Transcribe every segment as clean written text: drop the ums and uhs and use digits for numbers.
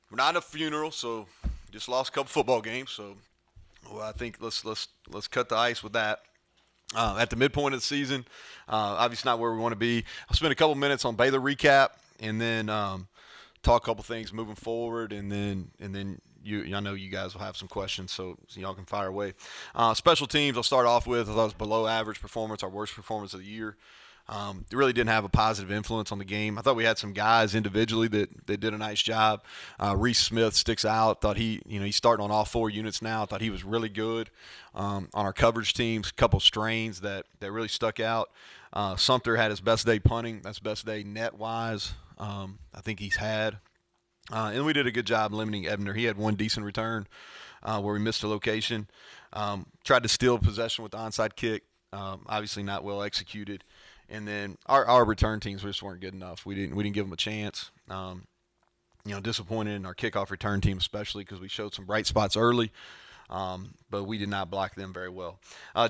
we're not in a funeral, so just lost a couple football games. So well, I think let's cut the ice with that. At the midpoint of the season, obviously not where we want to be. I'll spend a couple minutes on Baylor recap, and then talk a couple things moving forward, and then I know you guys will have some questions, so y'all can fire away. Special teams, I'll start off with. I thought it was below average performance, our worst performance of the year. It really didn't have a positive influence on the game. I thought we had some guys individually that did a nice job. Reese Smith sticks out. Thought he's starting on all four units now. Thought he was really good on our coverage teams. A couple strains that really stuck out. Sumter had his best day punting. That's best day net wise. I think he's had. And we did a good job limiting Ebner. He had one decent return where we missed a location. Tried to steal possession with the onside kick. Obviously not well executed. And then our return teams just weren't good enough. We didn't give them a chance. Disappointed in our kickoff return team, especially because we showed some bright spots early, but we did not block them very well.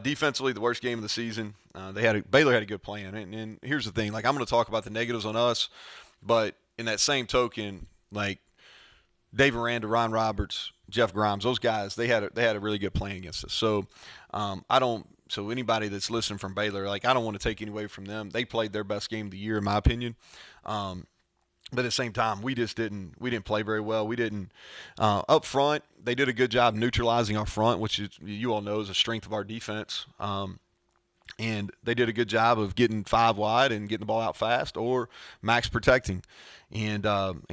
Defensively, the worst game of the season. Baylor had a good plan, and here's the thing: like I'm going to talk about the negatives on us, but in that same token, like Dave Aranda, Ron Roberts, Jeff Grimes, those guys, they had a really good plan against us. So I don't. So anybody that's listening from Baylor, like I don't want to take any away from them. They played their best game of the year, in my opinion. But at the same time, we didn't play very well. We didn't up front. They did a good job neutralizing our front, which you all know is a strength of our defense. And they did a good job of getting five wide and getting the ball out fast, or max protecting, and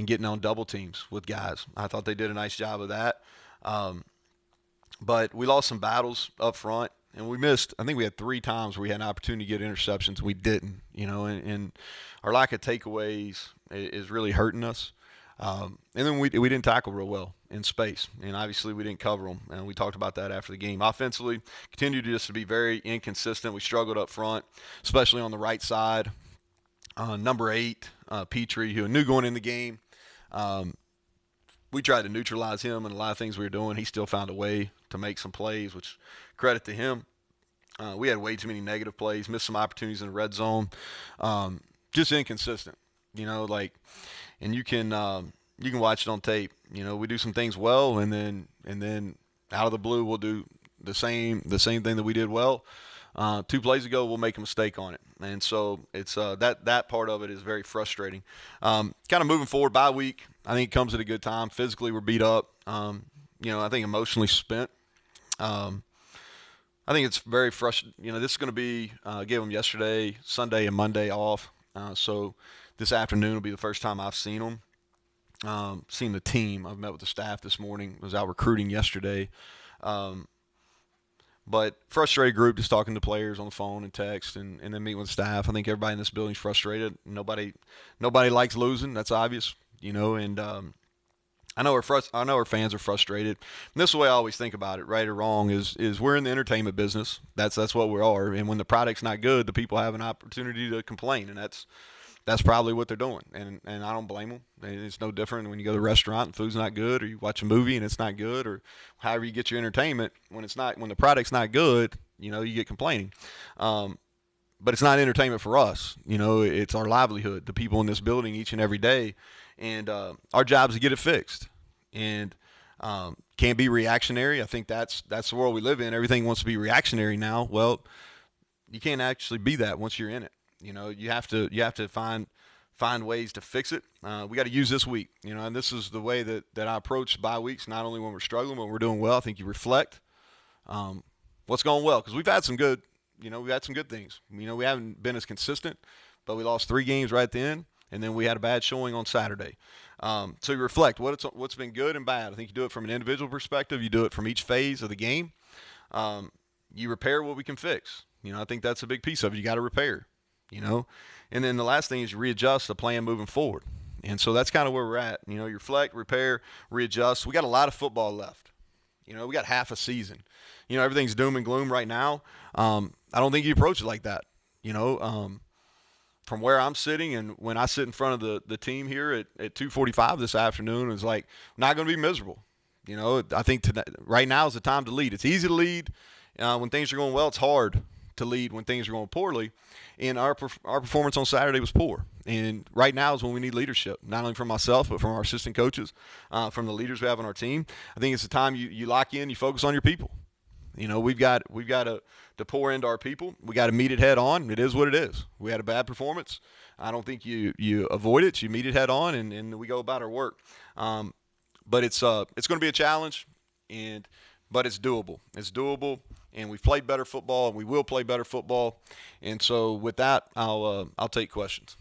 getting on double teams with guys. I thought they did a nice job of that. But we lost some battles up front. And we missed. I think we had 3 times where we had an opportunity to get interceptions. We didn't, and our lack of takeaways is really hurting us. And then we didn't tackle real well in space, and obviously we didn't cover them. And we talked about that after the game. Offensively, continued just to be very inconsistent. We struggled up front, especially on the right side. Number 8, Petrie, who I knew going in the game. We tried to neutralize him and a lot of things we were doing. He still found a way to make some plays, which credit to him. We had way too many negative plays, missed some opportunities in the red zone. Just inconsistent, and you can watch it on tape. We do some things well, and then out of the blue we'll do the same thing that we did well. 2 plays ago we'll make a mistake on it, and so it's that part of it is very frustrating. Kind of moving forward by week, I think it comes at a good time. Physically we're beat up. I think emotionally spent. I think it's very frustrating. This is going to be gave them yesterday, Sunday, and Monday off. So this afternoon will be the first time I've seen them. Seen the team. I've met with the staff this morning. Was out recruiting yesterday. But frustrated group, just talking to players on the phone and text, and then meeting with staff. I think everybody in this building is frustrated. Nobody likes losing. That's obvious. And I know our fans are frustrated. And this is the way I always think about it, right or wrong, is we're in the entertainment business. That's what we are. And when the product's not good, the people have an opportunity to complain, and that's probably what they're doing. And I don't blame them. It's no different when you go to a restaurant and food's not good, or you watch a movie and it's not good, or however you get your entertainment. When the product's not good, you get complaining. But it's not entertainment for us. It's our livelihood, the people in this building each and every day. And our job is to get it fixed. And can't be reactionary. I think that's the world we live in. Everything wants to be reactionary now. Well, you can't actually be that once you're in it. You have to find ways to fix it. We got to use this week. And this is the way that I approach bye weeks. Not only when we're struggling, but when we're doing well. I think you reflect what's going well, because we've had some good. We've had some good things. We haven't been as consistent, but we lost 3 games right at the end. And then we had a bad showing on Saturday. So you reflect what's been good and bad. I think you do it from an individual perspective. You do it from each phase of the game. You repair what we can fix. I think that's a big piece of it. You got to repair. And then the last thing is you readjust the plan moving forward. And so that's kind of where we're at. You reflect, repair, readjust. We got a lot of football left. We got half a season. Everything's doom and gloom right now. I don't think you approach it like that. From where I'm sitting, and when I sit in front of the team here at 2:45 this afternoon, it's like, I'm not going to be miserable. I think right now is the time to lead. It's easy to lead when things are going well. It's hard to lead when things are going poorly. And our performance on Saturday was poor. And right now is when we need leadership, not only from myself, but from our assistant coaches, from the leaders we have on our team. I think it's the time you lock in, you focus on your people. We've got to pour into our people. We got to meet it head on. It is what it is. We had a bad performance. I don't think you avoid it. You meet it head on, and we go about our work. But it's going to be a challenge, but it's doable. It's doable, and we've played better football, and we will play better football. And so with that, I'll take questions.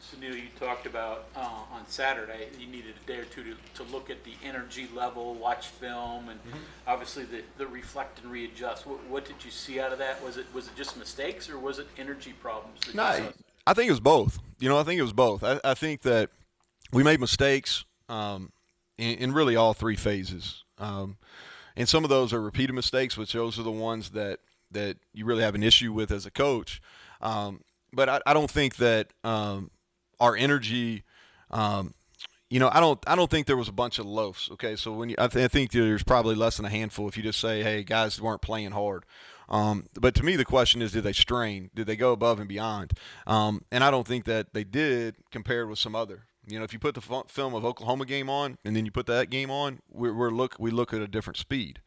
So, Neal, you talked about on Saturday you needed a day or two to look at the energy level, watch film, and obviously the reflect and readjust. What did you see out of that? Was it just mistakes, or was it energy problems? No, I think it was both. I think it was both. I think that we made mistakes in really all three phases. And some of those are repeated mistakes, which those are the ones that you really have an issue with as a coach. But I don't think that our energy, I don't think there was a bunch of loafs. Okay, so I think there's probably less than a handful if you just say, hey, guys weren't playing hard. But to me, the question is, did they strain? Did they go above and beyond? And I don't think that they did compared with some other. If you put the film of Oklahoma game on and then you put that game on, we look at a different speed.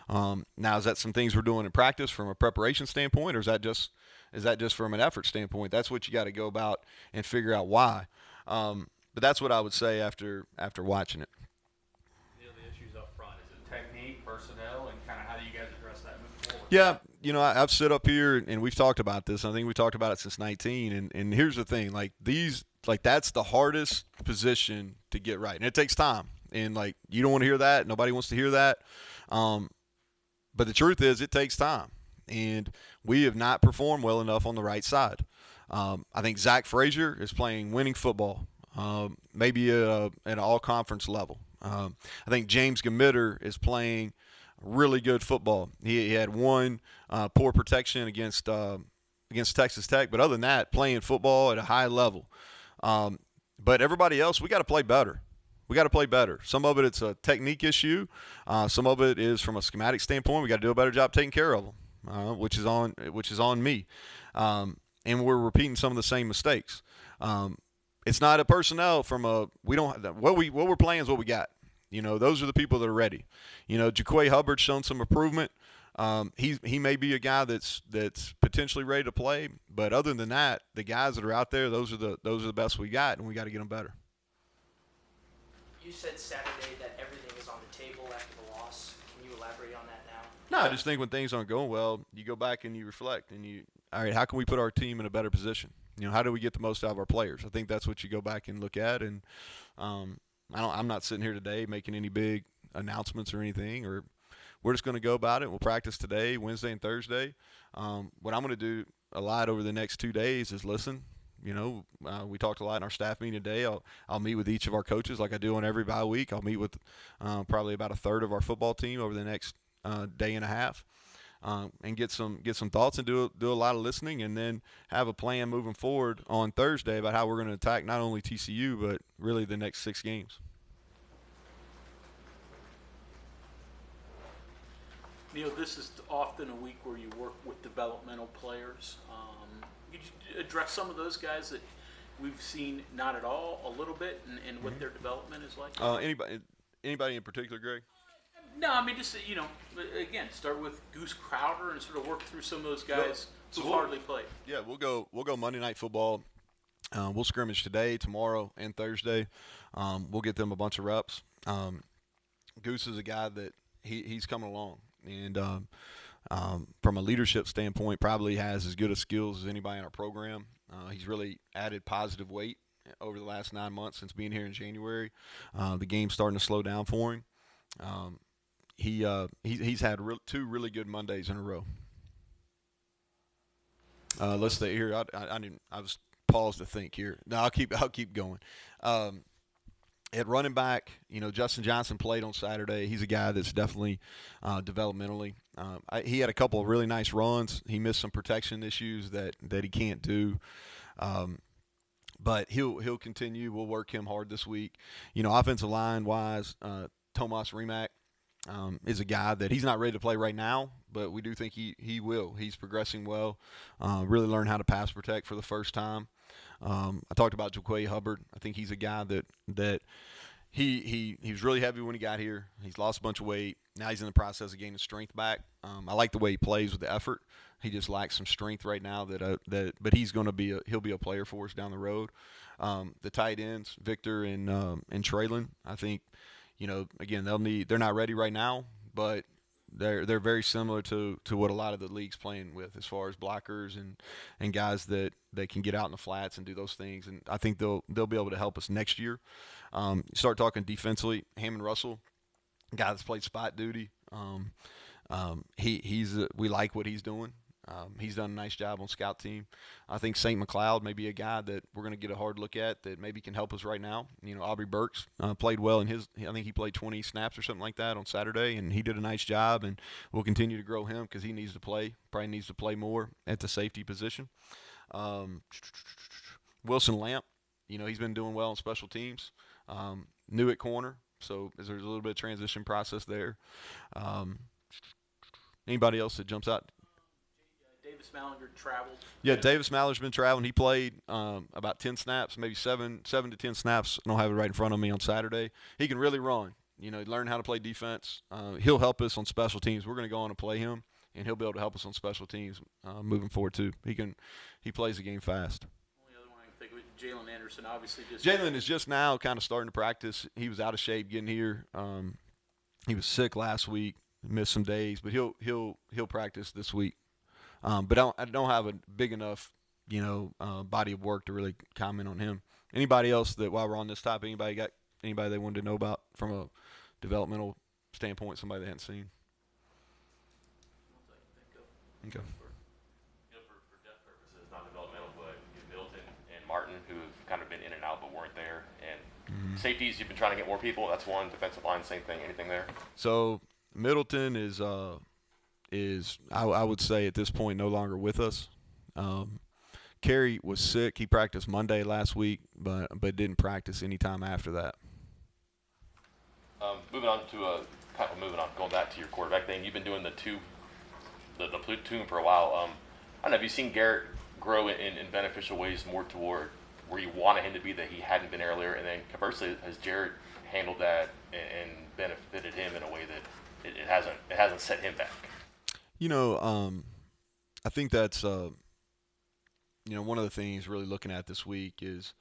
Now, is that some things we're doing in practice from a preparation standpoint, or is that just from an effort standpoint? That's what you got to go about and figure out why. But that's what I would say after watching it. The issues up front, is it technique, personnel, and kind of how do you guys address that moving forward? Yeah, I've sit up here and we've talked about this. I think we talked about it since 19. And here's the thing, that's the hardest position to get right, and it takes time. And you don't want to hear that. Nobody wants to hear that. But the truth is, it takes time, and we have not performed well enough on the right side. I think Zach Frazier is playing winning football, maybe at an all-conference level. I think James Gamitter is playing really good football. He had one poor protection against Texas Tech, but other than that, playing football at a high level. But everybody else, we got to play better. We got to play better. Some of it's a technique issue. Some of it is from a schematic standpoint. We got to do a better job taking care of them, which is on me. And we're repeating some of the same mistakes. It's not a personnel from a we don't what we're playing is what we got. Those are the people that are ready. Jaquay Hubbard's shown some improvement. He may be a guy that's potentially ready to play, but other than that, the guys that are out there, those are the best we got, and we got to get them better. You said Saturday that everything is on the table after the loss. Can you elaborate on that now? No, I just think when things aren't going well, you go back and you reflect, and all right, how can we put our team in a better position? How do we get the most out of our players? I think that's what you go back and look at, and I'm not sitting here today making any big announcements or anything, or we're just going to go about it. We'll practice today, Wednesday and Thursday. What I'm going to do a lot over the next 2 days is listen. We talked a lot in our staff meeting today. I'll meet with each of our coaches like I do on every bye week. I'll meet with probably about a third of our football team over the next day and a half, and get some thoughts and do a lot of listening, and then have a plan moving forward on Thursday about how we're going to attack not only TCU but really the next 6 games. Neal, this is often a week where you work with developmental players. Could you address some of those guys that we've seen not at all, a little bit, and what their development is like? Anybody in particular, Greg? No, I mean, just, again, start with Goose Crowder and sort of work through some of those guys who've hardly played. Yeah, we'll go Monday Night Football. We'll scrimmage today, tomorrow, and Thursday. We'll get them a bunch of reps. Goose is a guy that he's coming along. And from a leadership standpoint, probably has as good a skills as anybody in our program. He's really added positive weight over the last 9 months since being here in January. The game's starting to slow down for him. He's had 2 really good Mondays in a row. Let's stay here. I was paused to think here. No, I'll keep going. At running back, Justin Johnson played on Saturday. He's a guy that's definitely developmentally. He had a couple of really nice runs. He missed some protection issues that he can't do. But he'll continue. We'll work him hard this week. Offensive line wise, Tomas Rimac is a guy that he's not ready to play right now, but we do think he will. He's progressing well. Really learned how to pass protect for the first time. I talked about Jaquay Hubbard. I think he's a guy that he was really heavy when he got here. He's lost a bunch of weight. Now he's in the process of gaining strength back. I like the way he plays with the effort. He just lacks some strength right now. But he's going to he'll be a player for us down the road. The tight ends, Victor and Traylon. I think, again, they're not ready right now, but they're very similar to what a lot of the league's playing with as far as blockers and guys that can get out in the flats and do those things. And I think they'll be able to help us next year. Start talking defensively, Hammond Russell, guy that's played spot duty. We like what he's doing. He's done a nice job on scout team. I think St. McLeod may be a guy that we're going to get a hard look at that maybe can help us right now. Aubrey Burks played well I think he played 20 snaps or something like that on Saturday, and he did a nice job, and we'll continue to grow him because he needs to play, probably needs to play more at the safety position. Wilson Lamp, he's been doing well on special teams. New at corner, so there's a little bit of transition process there. Anybody else that jumps out? Davis Mallinger traveled. Yeah, Davis Mallinger's been traveling. He played about 10 snaps, maybe 7 to 10 snaps. I don't have it right in front of me on Saturday. He can really run. He learned how to play defense. He'll help us on special teams. We're going to go on and play him, and he'll be able to help us on special teams moving forward too. He plays the game fast. Only other one I can think of, Jalen Anderson, obviously Jalen is just now kind of starting to practice. He was out of shape getting here. He was sick last week, missed some days, but he'll practice this week. But I don't have a big enough, body of work to really comment on him. Anybody else that while we're on this topic, anybody they wanted to know about from a developmental standpoint, somebody they hadn't seen? Okay. For depth purposes, not developmental, but Milton and Martin, who've kind of been in and out but weren't there. And safeties, you've been trying to get more people. That's one. Defensive line, same thing. Anything there? So Middleton is I would say at this point no longer with us. Kerry was sick. He practiced Monday last week, but didn't practice any time after that. Going back to your quarterback thing, you've been doing the platoon for a while. I don't know, have you seen Garrett grow in beneficial ways more toward where you wanted him to be that he hadn't been earlier? And then conversely, has Jared handled that and benefited him in a way that it hasn't set him back? I think that's one of the things really looking at this week is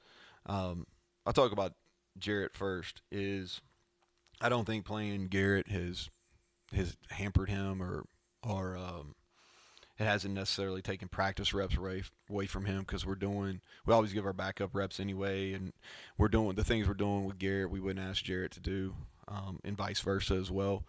I'll talk about Jarrett first. Is I don't think playing Garrett has hampered him or it hasn't necessarily taken practice reps away from him because we always give our backup reps anyway, and we're doing the things we're doing with Garrett we wouldn't ask Jarrett to do, and vice versa as well.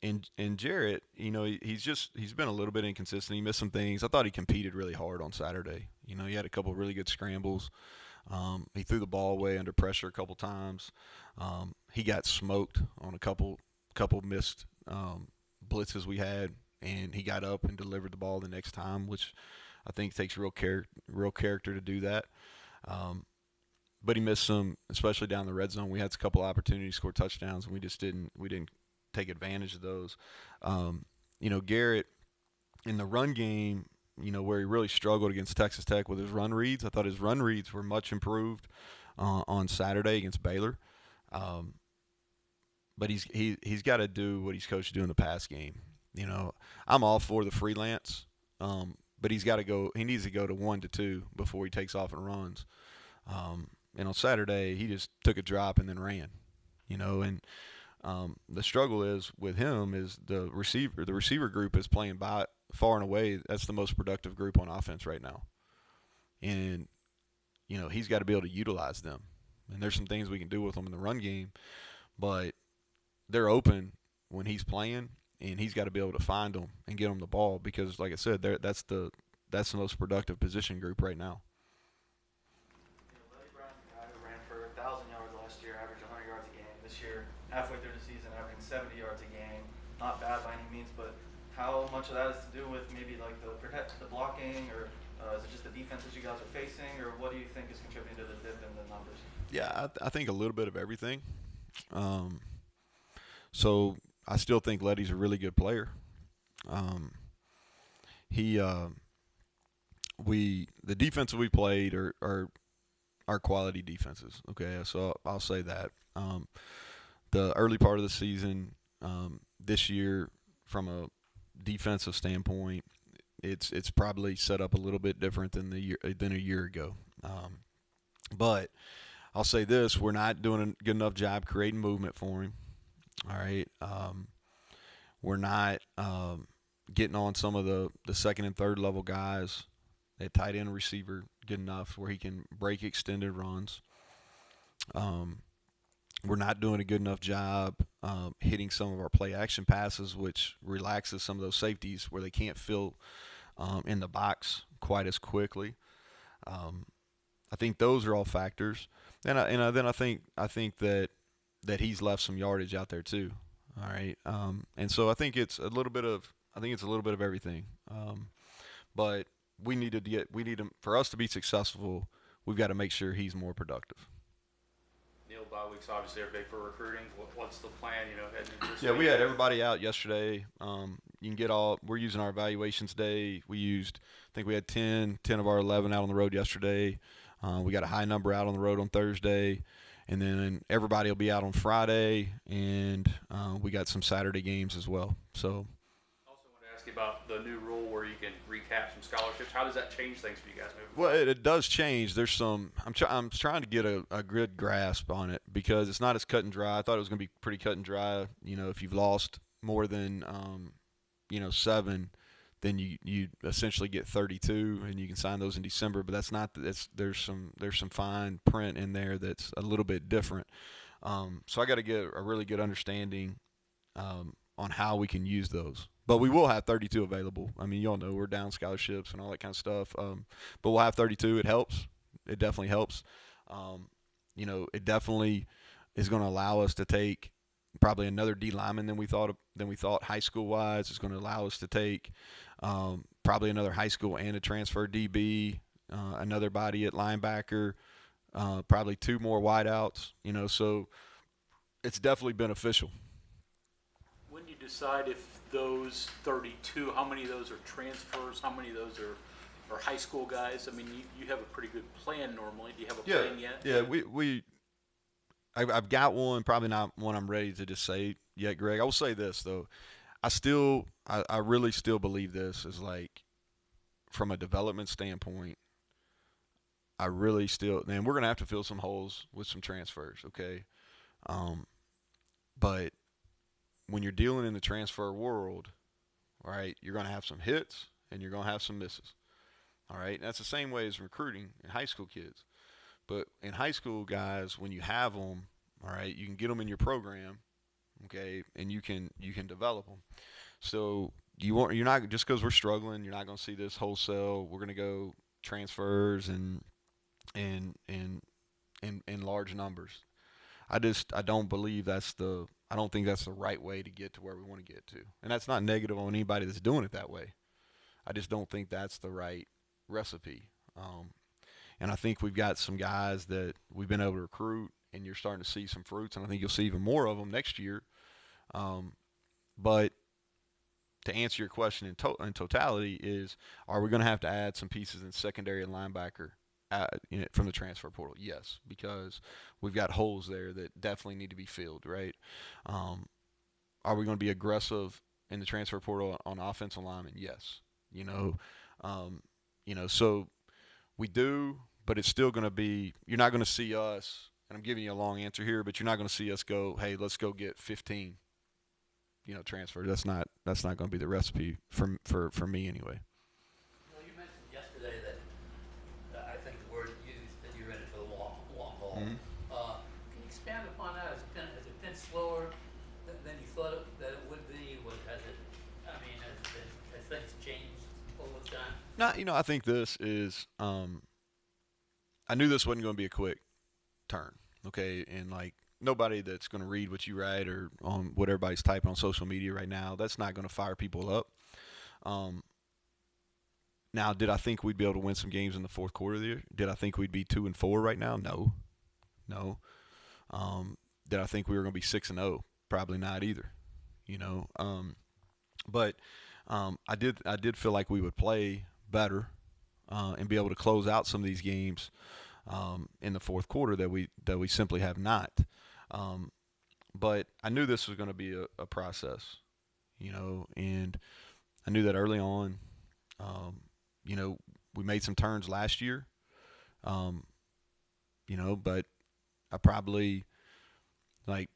And Jarrett, he's been a little bit inconsistent. He missed some things. I thought he competed really hard on Saturday. He had a couple of really good scrambles. He threw the ball away under pressure a couple times. He got smoked on a couple missed blitzes we had, and he got up and delivered the ball the next time, which I think takes real character to do that. But he missed some, especially down the red zone. We had a couple opportunities to score touchdowns, and we didn't take advantage of those. Garrett in the run game, where he really struggled against Texas Tech with his run reads. I thought his run reads were much improved on Saturday against Baylor. But he's got to do what he's coached to do in the pass game. I'm all for the freelance, but he needs to go to 1 to 2 before he takes off and runs. And on Saturday, he just took a drop and then ran. The struggle is with him is the receiver group is playing by far and away. That's the most productive group on offense right now. And, he's got to be able to utilize them. And there's some things we can do with them in the run game, but they're open when he's playing, and he's got to be able to find them and get them the ball because, like I said, that's the most productive position group right now. Lenny Brown, a guy who ran for 1,000 yards last year, averaged 100 yards a game. This year, halfway through the season, averaging 70 yards a game. Not bad by any means, but how much of that has to do with maybe like the blocking, or is it just the defenses you guys are facing, or what do you think is contributing to the dip in the numbers? Yeah, I think a little bit of everything. So I still think Letty's a really good player. the defenses we played are quality defenses. Okay, so I'll say that. The early part of the season this year, from a defensive standpoint, it's probably set up a little bit different than a year ago. But I'll say this: we're not doing a good enough job creating movement for him. All right, we're not getting on some of the second and third level guys at tight end receiver good enough where he can break extended runs. We're not doing a good enough job hitting some of our play action passes, which relaxes some of those safeties where they can't fill in the box quite as quickly. I think those are all factors, and then I think that he's left some yardage out there too. All right, and so I think it's a little bit of everything. But for us to be successful, we've got to make sure he's more productive. Neal, bye weeks obviously are big for recruiting. What's the plan, heading into this Yeah, week? we had everybody out yesterday. We're using our evaluations day. I think we had 10 of our 11 out on the road yesterday. We got a high number out on the road on Thursday. And then everybody will be out on Friday, and we got some Saturday games as well. So, Also want to ask you about the new rule where you can recap some scholarships. How does that change things for you guys moving well, forward? it does change. There's some. I'm trying to get a good grasp on it because it's not as cut and dry. I thought it was going to be pretty cut and dry. If you've lost more than 7, then you essentially get 32, and you can sign those in December. But that's not. There's some fine print in there that's a little bit different. So I got to get a really good understanding on how we can use those. But we will have 32 available. I mean, y'all know we're down scholarships and all that kind of stuff. But we'll have 32. It helps. It definitely helps. It definitely is going to allow us to take probably another D lineman than we thought high school wise. It's going to allow us to take probably another high school and a transfer DB, another body at linebacker, probably 2 more wideouts. So it's definitely beneficial. When do you decide if those 32, how many of those are transfers, how many of those are high school guys? I mean, you have a pretty good plan normally. Do you have a plan yet? Yeah, I've got one, probably not one I'm ready to just say yet, Greg. I will say this, though. I really still believe this is like, from a development standpoint, man, we're going to have to fill some holes with some transfers, okay? But when you're dealing in the transfer world, all right, you're going to have some hits and you're going to have some misses, all right? And that's the same way as recruiting in high school kids. But in high school guys, when you have them, all right, you can get them in your program, okay, and you can develop them. So you're not, just because we're struggling, you're not going to see this wholesale. We're going to go transfers and large numbers. I don't think that's the right way to get to where we want to get to. And that's not negative on anybody that's doing it that way. I just don't think that's the right recipe. And I think we've got some guys that we've been able to recruit, and you're starting to see some fruits, and I think you'll see even more of them next year. But to answer your question in totality is, are we going to have to add some pieces in secondary and linebacker from the transfer portal? Yes, because we've got holes there that definitely need to be filled, right? Are we going to be aggressive in the transfer portal on offensive linemen? Yes. So we do, but it's still going to be – you're not going to see us – and I'm giving you a long answer here, but you're not going to see us go, hey, let's go get 15, transfer. That's not going to be the recipe for me anyway. You mentioned yesterday that I think the word used that you're in it for the long haul. Mm-hmm. Can you expand upon that? Has it been slower than you thought that it would be? Has things changed over time? No, I think this is I knew this wasn't going to be a quick turn, okay? And, nobody that's going to read what you write or on what everybody's typing on social media right now, that's not going to fire people up. Now, did I think we'd be able to win some games in the fourth quarter of the year? Did I think we'd be 2-4 right now? No. Did I think we were going to be 6-0? Probably not either. But I did feel like we would play better. and be able to close out some of these games in the fourth quarter that we simply have not. But I knew this was going to be a process, and I knew that early on. We made some turns last year, but I probably like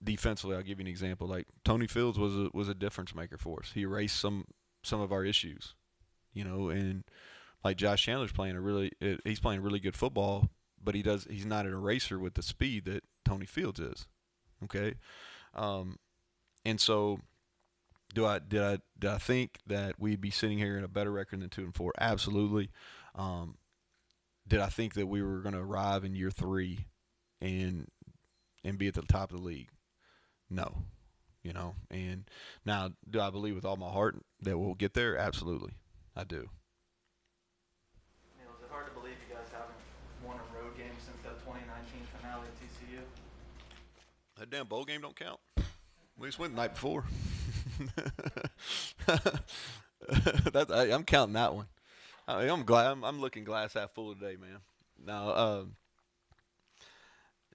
defensively. I'll give you an example. Like Tony Fields was a difference maker for us. He erased some of our issues, and like Josh Chandler's he's playing really good football, but he's not an eraser with the speed that Tony Fields is. Okay, and so did I think that we'd be sitting here in a better record than 2-4? Absolutely. Did I think that we were going to arrive in year 3 and be at the top of the league? No, And now, do I believe with all my heart that we'll get there? Absolutely, I do. Is it hard to believe you guys haven't won a road game since that 2019 finale at TCU? That damn bowl game don't count. We just went the night before. I'm counting that one. I'm glad. I'm looking glass half full today, man. Now,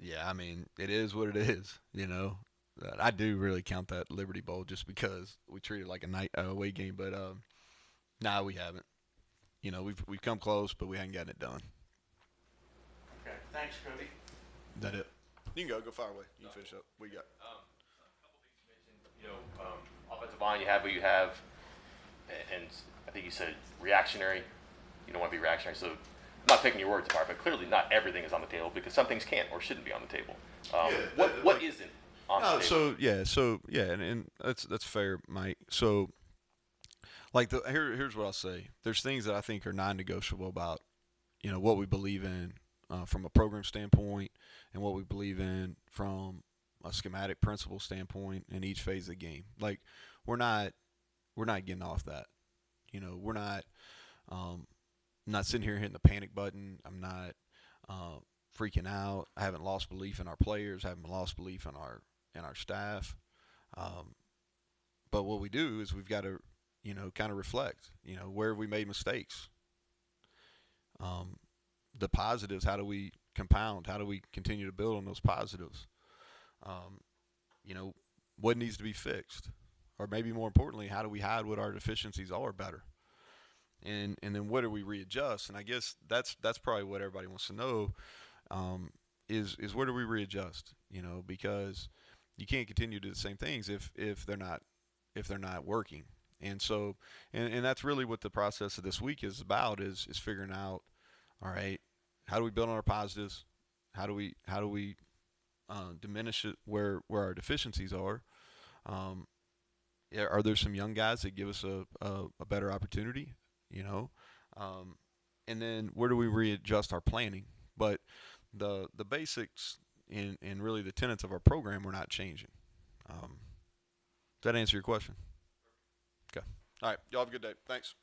yeah, I mean, it is what it is. I do really count that Liberty Bowl just because we treat it like a night away game. But nah, we haven't. We've come close, but we haven't gotten it done. Okay, thanks, Cody. Is that it? You can go far away. You can finish up. We got. A couple things you mentioned. Offensive line, you have what you have, and I think you said reactionary. You don't want to be reactionary, so I'm not picking your words apart, but clearly not everything is on the table because some things can't or shouldn't be on the table. What isn't on the table? And that's fair, Mike. So, like here's what I'll say. There's things that I think are non-negotiable about, what we believe in from a program standpoint, and what we believe in from a schematic principle standpoint in each phase of the game. Like we're not getting off that. We're not. I'm not sitting here hitting the panic button. I'm not freaking out. I haven't lost belief in our players. I haven't lost belief in our staff. But what we do is we've got to, kind of reflect. Where have we made mistakes? The positives. How do we compound? How do we continue to build on those positives? What needs to be fixed, or maybe more importantly, how do we hide what our deficiencies are better? And then what do we readjust? And I guess that's probably what everybody wants to know, is where do we readjust? Because you can't continue to do the same things if they're not working. And so and that's really what the process of this week is about, is figuring out, all right, how do we build on our positives? How do we diminish it where our deficiencies are? Are there some young guys that give us a better opportunity? And then where do we readjust our planning? But the basics and really the tenets of our program we're not changing. Does that answer your question? Okay. All right. Y'all have a good day. Thanks.